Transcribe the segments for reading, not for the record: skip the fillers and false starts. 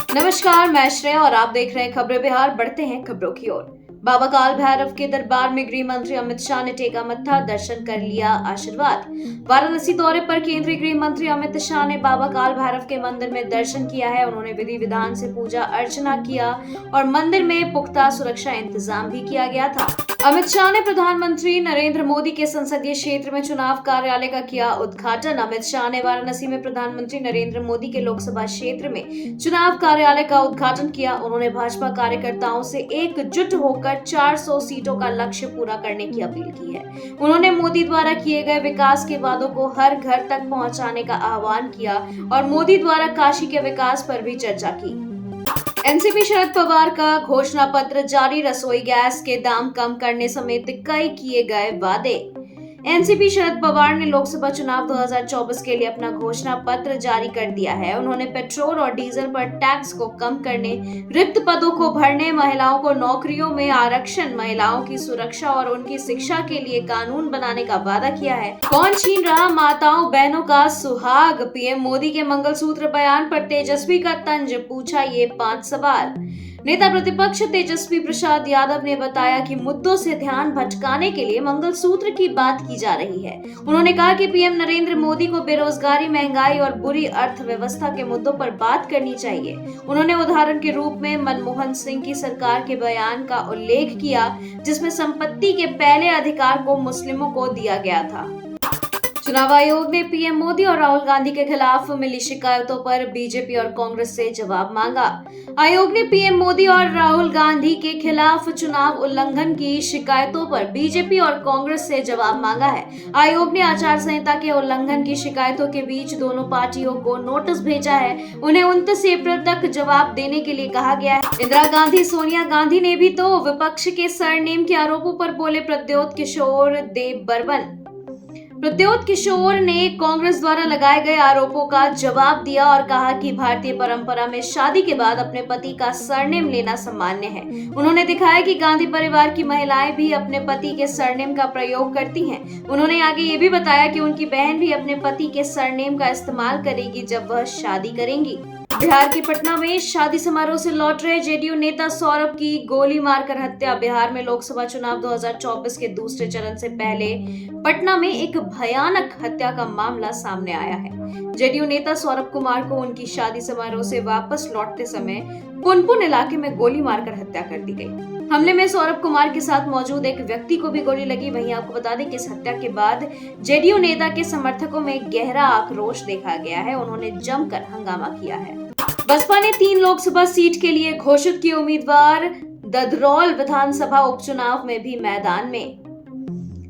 नमस्कार, मैं श्रेया और आप देख रहे हैं खबरें बिहार। बढ़ते हैं खबरों की ओर। बाबा काल भैरव के दरबार में गृह मंत्री अमित शाह ने टेका मत्था, दर्शन कर लिया आशीर्वाद। वाराणसी दौरे पर केंद्रीय गृह मंत्री अमित शाह ने बाबा काल भैरव के मंदिर में दर्शन किया है। उन्होंने विधि विधान से पूजा अर्चना किया और मंदिर में पुख्ता सुरक्षा इंतजाम भी किया गया था। अमित शाह ने प्रधानमंत्री नरेंद्र मोदी के संसदीय क्षेत्र में चुनाव कार्यालय का किया उद्घाटन। अमित शाह ने वाराणसी में प्रधानमंत्री नरेंद्र मोदी के लोकसभा क्षेत्र में चुनाव कार्यालय का उद्घाटन किया। उन्होंने भाजपा कार्यकर्ताओं से एकजुट होकर 400 सीटों का लक्ष्य पूरा करने की अपील की है। उन्होंने मोदी द्वारा किए गए विकास के वादों को हर घर तक पहुंचाने का आह्वान किया और मोदी द्वारा काशी के विकास पर भी चर्चा की। एनसीपी शरद पवार का घोषणा पत्र जारी, रसोई गैस के दाम कम करने समेत कई किए गए वादे। एनसीपी शरद पवार ने लोकसभा चुनाव 2024 के लिए अपना घोषणा पत्र जारी कर दिया है। उन्होंने पेट्रोल और डीजल पर टैक्स को कम करने, रिक्त पदों को भरने, महिलाओं को नौकरियों में आरक्षण, महिलाओं की सुरक्षा और उनकी शिक्षा के लिए कानून बनाने का वादा किया है। कौन छीन रहा माताओं बहनों का सुहाग? पीएम मोदी के मंगलसूत्र बयान पर तेजस्वी का तंज, पूछा ये 5 सवाल। नेता प्रतिपक्ष तेजस्वी प्रसाद यादव ने बताया कि मुद्दों से ध्यान भटकाने के लिए मंगलसूत्र की बात की जा रही है। उन्होंने कहा कि पीएम नरेंद्र मोदी को बेरोजगारी, महंगाई और बुरी अर्थव्यवस्था के मुद्दों पर बात करनी चाहिए। उन्होंने उदाहरण के रूप में मनमोहन सिंह की सरकार के बयान का उल्लेख किया, जिसमें संपत्ति के पहले अधिकार को मुस्लिमों को दिया गया था। चुनाव आयोग ने पीएम मोदी और राहुल गांधी के खिलाफ मिली शिकायतों पर बीजेपी और कांग्रेस से जवाब मांगा। आयोग ने पीएम मोदी और राहुल गांधी के खिलाफ चुनाव उल्लंघन की शिकायतों पर बीजेपी और कांग्रेस से जवाब मांगा है। आयोग ने आचार संहिता के उल्लंघन की शिकायतों के बीच दोनों पार्टियों को नोटिस भेजा है। उन्हें 29 अप्रैल तक जवाब देने के लिए कहा गया है। इंदिरा गांधी, सोनिया गांधी ने भी तो विपक्ष के सरनेम के आरोपों पर बोले। प्रद्योत किशोर देव बर्मन। प्रद्योत किशोर ने कांग्रेस द्वारा लगाए गए आरोपों का जवाब दिया और कहा कि भारतीय परंपरा में शादी के बाद अपने पति का सरनेम लेना सामान्य है। उन्होंने दिखाया कि गांधी परिवार की महिलाएं भी अपने पति के सरनेम का प्रयोग करती हैं। उन्होंने आगे ये भी बताया कि उनकी बहन भी अपने पति के सरनेम का इस्तेमाल करेगी जब वह शादी करेंगी। बिहार के पटना में शादी समारोह से लौट रहे जेडीयू नेता सौरभ की गोली मारकर हत्या। बिहार में लोकसभा चुनाव 2024 के दूसरे चरण से पहले पटना में एक भयानक हत्या का मामला सामने आया है। जेडीयू नेता सौरभ कुमार को उनकी शादी समारोह से वापस लौटते समय पुनपुन इलाके में गोली मारकर हत्या कर दी गई। हमले में सौरभ कुमार के साथ मौजूद एक व्यक्ति को भी गोली लगी। वहीं आपको बता दें कि इस हत्या के बाद जेडीयू नेता के समर्थकों में गहरा आक्रोश देखा गया है। उन्होंने जमकर हंगामा किया है। बसपा ने 3 लोकसभा सीट के लिए घोषित किए उम्मीदवार। ददरौल विधानसभा उपचुनाव में भी मैदान में।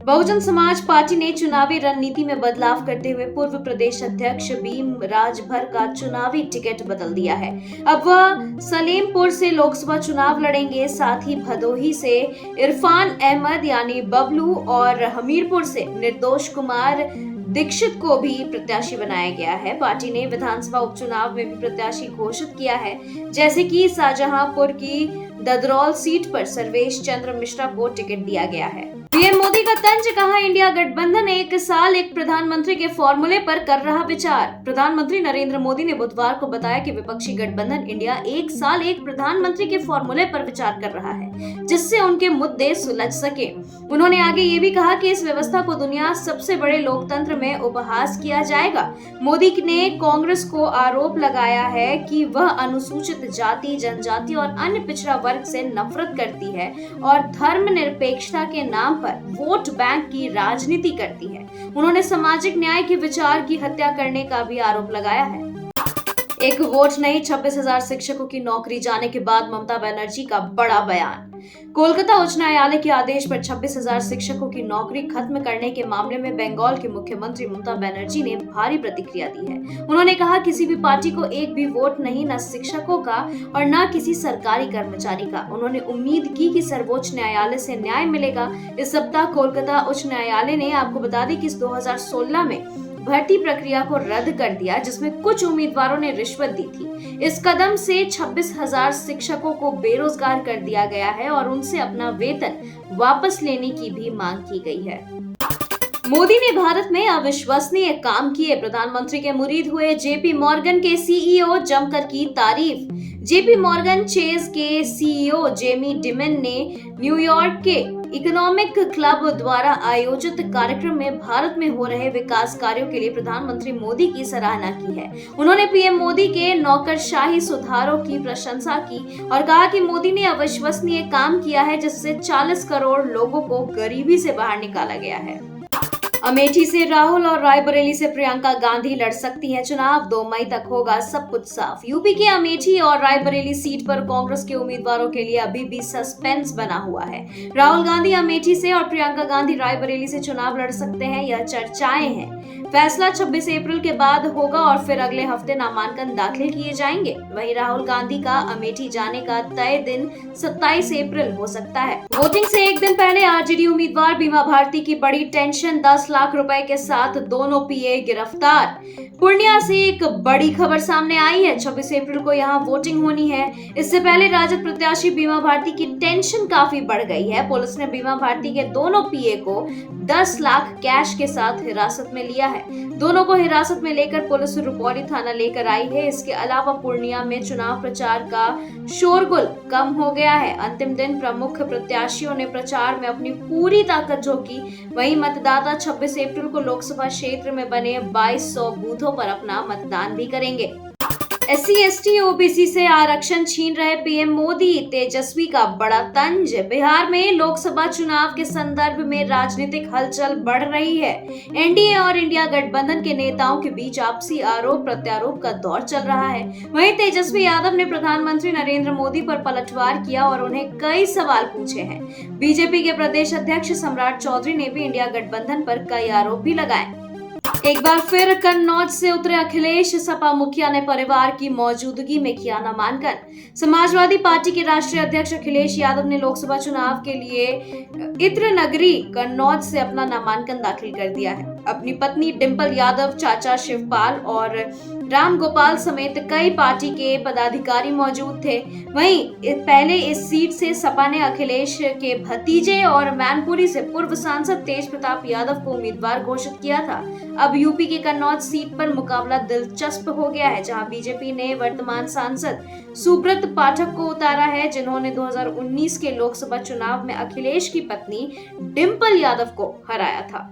बहुजन समाज पार्टी ने चुनावी रणनीति में बदलाव करते हुए पूर्व प्रदेश अध्यक्ष भीम राजभर का चुनावी टिकट बदल दिया है। अब वह सलेमपुर से लोकसभा चुनाव लड़ेंगे। साथ ही भदोही से इरफान अहमद यानी बबलू और हमीरपुर से निर्दोष कुमार दीक्षित को भी प्रत्याशी बनाया गया है। पार्टी ने विधानसभा उपचुनाव में भी प्रत्याशी घोषित किया है, जैसे कि शाहजहांपुर की ददरौल सीट पर सर्वेश चंद्र मिश्रा को टिकट दिया गया है। पीएम मोदी का तंज, कहा इंडिया गठबंधन 1 साल एक प्रधानमंत्री के फॉर्मूले पर कर रहा विचार। प्रधानमंत्री नरेंद्र मोदी ने बुधवार को बताया कि विपक्षी गठबंधन इंडिया 1 साल एक प्रधानमंत्री के फॉर्मूले पर विचार कर रहा है, जिससे उनके मुद्दे सुलझ सके। उन्होंने आगे ये भी कहा कि इस व्यवस्था को दुनिया सबसे बड़े लोकतंत्र में उपहास किया जाएगा। मोदी ने कांग्रेस को आरोप लगाया है कि वह अनुसूचित जाति, जनजाति और अन्य पिछड़ा वर्ग से नफरत करती है और धर्मनिरपेक्षता के नाम पर वोट बैंक की राजनीति करती है। उन्होंने सामाजिक न्याय के विचार की हत्या करने का भी आरोप लगाया है। एक वोट नहीं, 26,000 शिक्षकों की नौकरी जाने के बाद ममता बनर्जी का बड़ा बयान। कोलकाता उच्च न्यायालय के आदेश पर 26,000 शिक्षकों की नौकरी खत्म करने के मामले में बंगाल के मुख्यमंत्री ममता बनर्जी ने भारी प्रतिक्रिया दी है। उन्होंने कहा, किसी भी पार्टी को एक भी वोट नहीं, न शिक्षकों का और न किसी सरकारी कर्मचारी का। उन्होंने उम्मीद की कि सर्वोच्च न्यायालय से न्याय मिलेगा। इस सप्ताह कोलकाता उच्च न्यायालय ने, आपको बता दें कि 2016 में भर्ती प्रक्रिया को रद्द कर दिया, जिसमें कुछ उम्मीदवारों ने रिश्वत दी थी। इस कदम से 26,000 शिक्षकों को बेरोजगार कर दिया गया है और उनसे अपना वेतन वापस लेने की भी मांग की गई है। मोदी ने भारत में अविश्वसनीय काम किए, प्रधानमंत्री के मुरीद हुए जेपी मॉर्गन के सीईओ जमकर की तारीफ। जेपी मॉर्गन चेज के सीईओ जेमी डिमन ने न्यूयॉर्क के इकोनॉमिक क्लब द्वारा आयोजित कार्यक्रम में भारत में हो रहे विकास कार्यों के लिए प्रधानमंत्री मोदी की सराहना की है। उन्होंने पीएम मोदी के नौकरशाही सुधारों की प्रशंसा की और कहा कि मोदी ने अविश्वसनीय काम किया है, जिससे 40 करोड़ लोगों को गरीबी से बाहर निकाला गया है। अमेठी से राहुल और रायबरेली से प्रियंका गांधी लड़ सकती हैं चुनाव, 2 मई तक होगा सब कुछ साफ। यूपी के अमेठी और रायबरेली सीट पर कांग्रेस के उम्मीदवारों के लिए अभी भी सस्पेंस बना हुआ है। राहुल गांधी अमेठी से और प्रियंका गांधी रायबरेली से चुनाव लड़ सकते हैं, यह चर्चाएं हैं। फैसला 26 अप्रैल के बाद होगा और फिर अगले हफ्ते नामांकन दाखिल किए जाएंगे। वहीं राहुल गांधी का अमेठी जाने का तय दिन 27 अप्रैल हो सकता है। वोटिंग से एक दिन पहले आरजेडी उम्मीदवार बीमा भारती की बड़ी टेंशन, 10 लाख रुपए के साथ दोनों पीए गिरफ्तार। पूर्णिया से एक बड़ी खबर सामने आई है, 26 अप्रैल को यहां वोटिंग होनी है। इससे पहले राजद प्रत्याशी बीमा भारती की टेंशन काफी बढ़ गई है। पुलिस ने बीमा भारती के दोनों पीए को 10 लाख कैश के साथ हिरासत में लिया है। दोनों को हिरासत में लेकर पुलिस रुपौली थाना लेकर आई है। इसके अलावा पूर्णिया में चुनाव प्रचार का शोरगुल कम हो गया है। अंतिम दिन प्रमुख प्रत्याशियों ने प्रचार में अपनी पूरी ताकत झोंकी। वहीं मतदाता 26 अप्रैल को लोकसभा क्षेत्र में बने 2200 बूथों पर अपना मतदान भी करेंगे। SC ST OBC से आरक्षण छीन रहे पीएम मोदी, तेजस्वी का बड़ा तंज। बिहार में लोकसभा चुनाव के संदर्भ में राजनीतिक हलचल बढ़ रही है। एनडीए और इंडिया गठबंधन के नेताओं के बीच आपसी आरोप प्रत्यारोप का दौर चल रहा है। वहीं तेजस्वी यादव ने प्रधानमंत्री नरेंद्र मोदी पर पलटवार किया और उन्हें कई सवाल पूछे हैं। बीजेपी के प्रदेश अध्यक्ष सम्राट चौधरी ने भी इंडिया गठबंधन पर कई आरोप भी लगाए। एक बार फिर कन्नौज से उतरे अखिलेश, सपा मुखिया ने परिवार की मौजूदगी में किया नामांकन। समाजवादी पार्टी के राष्ट्रीय अध्यक्ष अखिलेश यादव ने लोकसभा चुनाव के लिए इत्र नगरी कन्नौज से अपना नामांकन दाखिल कर दिया है। अपनी पत्नी डिंपल यादव, चाचा शिवपाल और राम गोपाल समेत कई पार्टी के पदाधिकारी मौजूद थे। वहीं पहले इस सीट से सपा ने अखिलेश के भतीजे और मैनपुरी से पूर्व सांसद तेज प्रताप यादव को उम्मीदवार घोषित किया था। अब यूपी के कन्नौज सीट पर मुकाबला दिलचस्प हो गया है, जहां बीजेपी ने वर्तमान सांसद सुब्रत पाठक को उतारा है, जिन्होंने 2019 के लोकसभा चुनाव में अखिलेश की पत्नी डिंपल यादव को हराया था।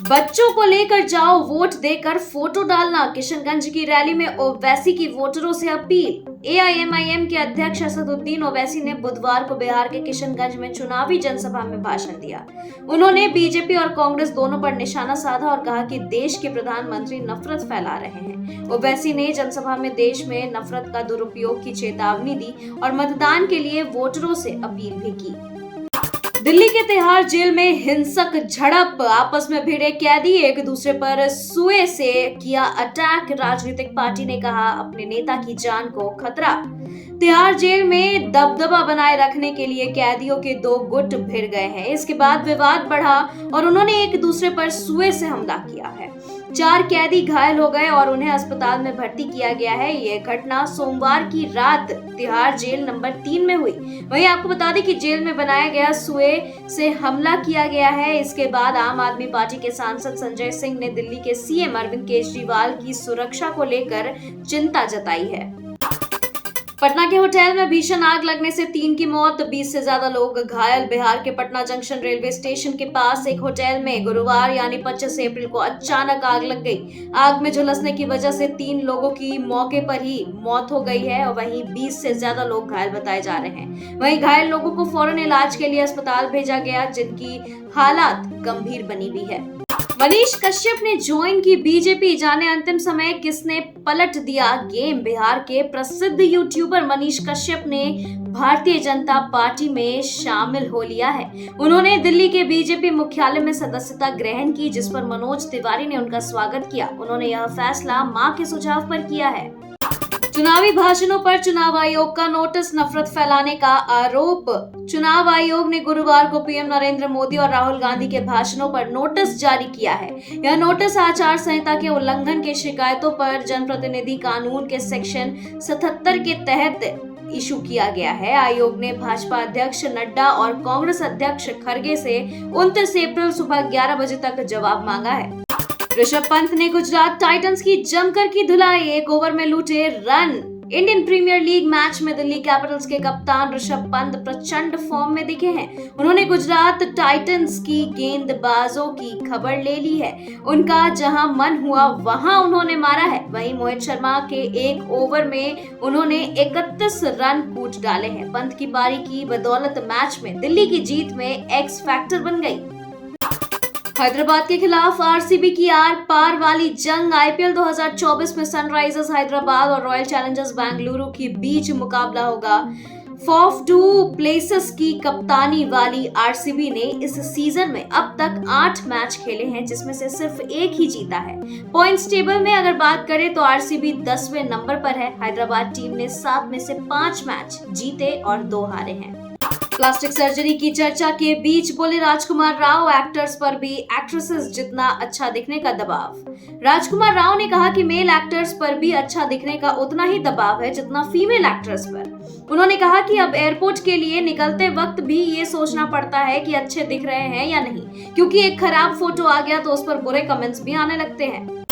बच्चों को लेकर जाओ, वोट देकर फोटो डालना, किशनगंज की रैली में ओवैसी की वोटरों से अपील। AIMIM के अध्यक्ष असदुद्दीन ओवैसी ने बुधवार को बिहार के किशनगंज में चुनावी जनसभा में भाषण दिया। उन्होंने बीजेपी और कांग्रेस दोनों पर निशाना साधा और कहा कि देश के प्रधानमंत्री नफरत फैला रहे हैं। ओवैसी ने जनसभा में देश में नफरत का दुरुपयोग की चेतावनी दी और मतदान के लिए वोटरों से अपील भी की। दिल्ली के तिहाड़ जेल में हिंसक झड़प, आपस में भिड़े कैदी एक दूसरे पर सुए से किया अटैक, राजनीतिक पार्टी ने कहा अपने नेता की जान को खतरा। तिहाड़ जेल में दबदबा बनाए रखने के लिए कैदियों के 2 गुट भिड़ गए हैं। इसके बाद विवाद बढ़ा और उन्होंने एक दूसरे पर सुए से हमला किया है। 4 कैदी घायल हो गए और उन्हें अस्पताल में भर्ती किया गया है। ये घटना सोमवार की रात तिहाड़ जेल नंबर 3 में हुई। वहीं आपको बता दें कि जेल में बनाया गया सुए से हमला किया गया है। इसके बाद आम आदमी पार्टी के सांसद संजय सिंह ने दिल्ली के CM अरविंद केजरीवाल की सुरक्षा को लेकर चिंता जताई है। पटना के होटल में भीषण आग लगने से 3 की मौत, 20 से ज्यादा लोग घायल। बिहार के पटना जंक्शन रेलवे स्टेशन के पास एक होटल में गुरुवार यानी 25 अप्रैल को अचानक आग लग गई। आग में झुलसने की वजह से 3 लोगों की मौके पर ही मौत हो गई है और वहीं 20 से ज्यादा लोग घायल बताए जा रहे हैं। वहीं घायल लोगों को फौरन इलाज के लिए अस्पताल भेजा गया, जिनकी हालत गंभीर बनी हुई है। मनीष कश्यप ने ज्वाइन की बीजेपी, जाने अंतिम समय किसने पलट दिया गेम। बिहार के प्रसिद्ध यूट्यूबर मनीष कश्यप ने भारतीय जनता पार्टी में शामिल हो लिया है। उन्होंने दिल्ली के बीजेपी मुख्यालय में सदस्यता ग्रहण की, जिस पर मनोज तिवारी ने उनका स्वागत किया। उन्होंने यह फैसला मां के सुझाव पर किया है। चुनावी भाषणों पर चुनाव आयोग का नोटिस, नफरत फैलाने का आरोप। चुनाव आयोग ने गुरुवार को पीएम नरेंद्र मोदी और राहुल गांधी के भाषणों पर नोटिस जारी किया है। यह नोटिस आचार संहिता के उल्लंघन के शिकायतों पर जनप्रतिनिधि कानून के सेक्शन 77 के तहत इशू किया गया है। आयोग ने भाजपा अध्यक्ष नड्डा और कांग्रेस अध्यक्ष खड़गे से 29 अप्रैल सुबह 11 बजे तक जवाब मांगा है। ऋषभ पंत ने गुजरात टाइटंस की जमकर की धुलाई, 1 ओवर में लूटे run. Indian Premier League match में दिल्ली कैपिटल्स के कप्तान ऋषभ पंत प्रचंड फॉर्म में दिखे हैं। उन्होंने गुजरात टाइटंस की गेंदबाजों की खबर ले ली है। उनका जहां मन हुआ वहां उन्होंने मारा है। वहीं मोहित शर्मा के 1 ओवर में उन्होंने 31 रन कूट डाले हैं। पंत की पारी की बदौलत मैच में दिल्ली की जीत में एक्स फैक्टर बन गई। हैदराबाद के खिलाफ आरसीबी की आर पार वाली जंग, आईपीएल 2024 में सनराइजर्स हैदराबाद और रॉयल चैलेंजर्स बेंगलुरु के बीच मुकाबला होगा। फॉफ डू प्लेसेस की कप्तानी वाली आरसीबी ने इस सीजन में अब तक 8 मैच खेले हैं, जिसमें से सिर्फ 1 ही जीता है। पॉइंट्स टेबल में अगर बात करें तो आरसीबी 10वें नंबर पर है। हैदराबाद टीम ने 7 में से 5 मैच जीते और 2 हारे हैं। प्लास्टिक सर्जरी की चर्चा के बीच बोले राजकुमार राव, एक्टर्स पर भी एक्ट्रेसेस जितना अच्छा दिखने का दबाव। राजकुमार राव ने कहा कि मेल एक्टर्स पर भी अच्छा दिखने का उतना ही दबाव है जितना फीमेल एक्टर्स पर। उन्होंने कहा कि अब एयरपोर्ट के लिए निकलते वक्त भी ये सोचना पड़ता है कि अच्छे दिख रहे हैं या नहीं, क्योंकि एक खराब फोटो आ गया तो उस पर बुरे कमेंट्स भी आने लगते हैं।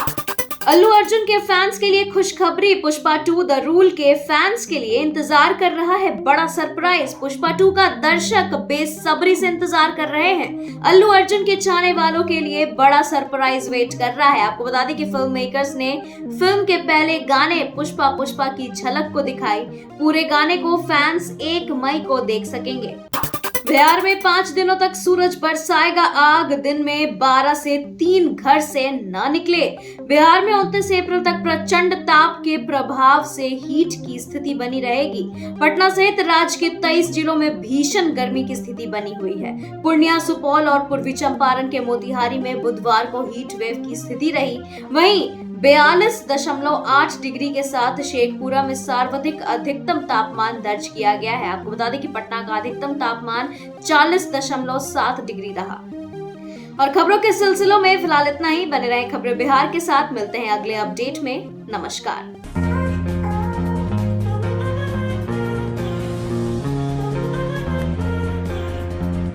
अल्लू अर्जुन के फैंस के लिए खुशखबरी, पुष्पा 2 द रूल के फैंस के लिए इंतजार कर रहा है बड़ा सरप्राइज। पुष्पा 2 का दर्शक बेसब्री से इंतजार कर रहे हैं। अल्लू अर्जुन के चाहने वालों के लिए बड़ा सरप्राइज वेट कर रहा है। आपको बता दें कि फिल्म मेकर्स ने फिल्म के पहले गाने पुष्पा पुष्पा की झलक को दिखाई। पूरे गाने को फैंस 1 मई को देख सकेंगे। बिहार में 5 दिनों तक सूरज बरसाएगा आग, दिन में 12 से 3 घर से न निकले। बिहार में 29 अप्रैल तक प्रचंड ताप के प्रभाव से हीट की स्थिति बनी रहेगी। पटना सहित राज्य के 23 जिलों में भीषण गर्मी की स्थिति बनी हुई है। पूर्णिया, सुपौल और पूर्वी चंपारण के मोतिहारी में बुधवार को हीट वेव की स्थिति रही। वहीं 42.8 डिग्री के साथ शेखपुरा में सर्वाधिक अधिकतम तापमान दर्ज किया गया है। आपको बता दें कि पटना का अधिकतम तापमान 40.7 डिग्री रहा। और खबरों के सिलसिलों में फिलहाल इतना ही। बने रहें खबरें बिहार के साथ। मिलते हैं अगले अपडेट में। नमस्कार।